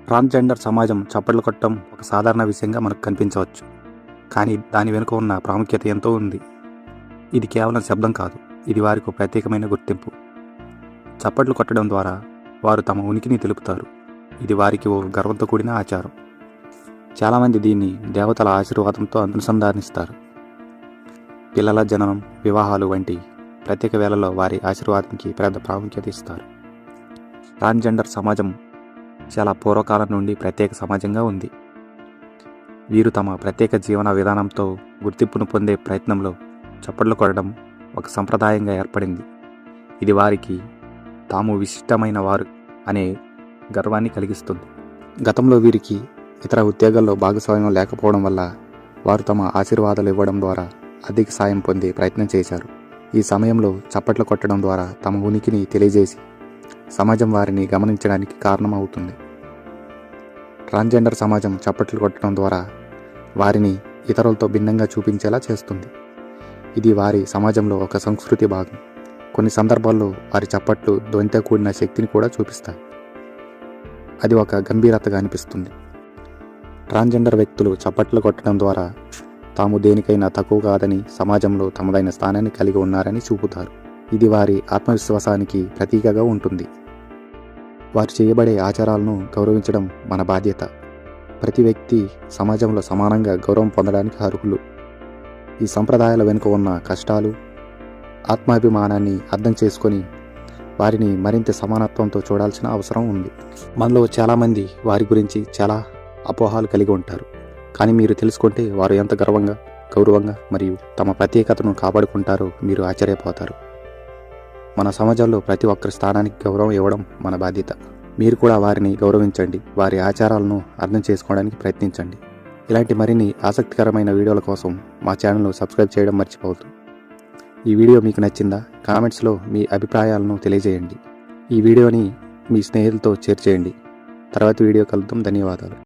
Transgender సమాజం చప్పట్లు కొట్టడం ఒక సాధారణ విషయంగా మనకు కనిపించవచ్చు, కానీ దాని వెనుక ఉన్న ప్రాముఖ్యత ఎంతో ఉంది. ఇది కేవలం శబ్దం కాదు, ఇది వారికి ఒక ప్రత్యేకమైన గుర్తింపు. చప్పట్లు కొట్టడం ద్వారా వారు తమ ఉనికిని తెలుపుతారు. ఇది వారికి ఒక గర్వంతో కూడిన ఆచారం. చాలామంది దీన్ని దేవతల ఆశీర్వాదంతో అనుసంధానిస్తారు. పిల్లల జననం, వివాహాలు వంటి ప్రత్యేక వేళల్లో వారి ఆశీర్వాదానికి పెద్ద ప్రాముఖ్యత ఇస్తారు. ట్రాన్స్జెండర్ సమాజం చాలా పూర్వకాలం నుండి ప్రత్యేక సమాజంగా ఉంది. వీరు తమ ప్రత్యేక జీవన విధానంతో గుర్తింపును పొందే ప్రయత్నంలో చప్పట్లు కొట్టడం ఒక సంప్రదాయంగా ఏర్పడింది. ఇది వారికి తాము విశిష్టమైన వారు అనే గర్వాన్ని కలిగిస్తుంది. గతంలో వీరికి ఇతర ఉద్యోగాల్లో భాగస్వామ్యం లేకపోవడం వల్ల వారు తమ ఆశీర్వాదాలు ఇవ్వడం ద్వారా ఆర్థిక సాయం పొందే ప్రయత్నం చేశారు. ఈ సమయంలో చప్పట్లు కొట్టడం ద్వారా తమ ఉనికిని తెలియజేసి సమాజం వారిని గమనించడానికి కారణమవుతుంది. ట్రాన్స్జెండర్ సమాజం చప్పట్లు కొట్టడం ద్వారా వారిని ఇతరులతో భిన్నంగా చూపించేలా చేస్తుంది. ఇది వారి సమాజంలో ఒక సంస్కృతి భాగం. కొన్ని సందర్భాల్లో వారి చప్పట్లు ధ్వనితో కూడిన శక్తిని కూడా చూపిస్తాయి. అది ఒక గంభీరతగా అనిపిస్తుంది. ట్రాన్స్జెండర్ వ్యక్తులు చప్పట్లు కొట్టడం ద్వారా తాము దేనికైనా తక్కువ కాదని, సమాజంలో తమదైన స్థానాన్ని కలిగి ఉన్నారని చూపుతారు. ఇది వారి ఆత్మవిశ్వాసానికి ప్రతీకగా ఉంటుంది. వారు చేయబడే ఆచారాలను గౌరవించడం మన బాధ్యత. ప్రతి వ్యక్తి సమాజంలో సమానంగా గౌరవం పొందడానికి అర్హులు. ఈ సంప్రదాయాల వెనుక ఉన్న కష్టాలు, ఆత్మాభిమానాన్ని అర్థం చేసుకొని వారిని మరింత సమానత్వంతో చూడాల్సిన అవసరం ఉంది. మనలో చాలామంది వారి గురించి చాలా అపోహలు కలిగి ఉంటారు. కానీ మీరు తెలుసుకుంటే వారు ఎంత గౌరవంగా మరియు తమ ప్రత్యేకతను కాపాడుకుంటారో మీరు ఆశ్చర్యపోతారు. మన సమాజంలో ప్రతి ఒక్కరి స్థానానికి గౌరవం ఇవ్వడం మన బాధ్యత. మీరు కూడా వారిని గౌరవించండి, వారి ఆచారాలను అర్థం చేసుకోవడానికి ప్రయత్నించండి. ఇలాంటి మరిన్ని ఆసక్తికరమైన వీడియోల కోసం మా ఛానల్ను సబ్స్క్రైబ్ చేయడం మర్చిపోవద్దు. ఈ వీడియో మీకు నచ్చిందా? కామెంట్స్లో మీ అభిప్రాయాలను తెలియజేయండి. ఈ వీడియోని మీ స్నేహితులతో షేర్ చేయండి. తర్వాత వీడియో కలుద్దాం. ధన్యవాదాలు.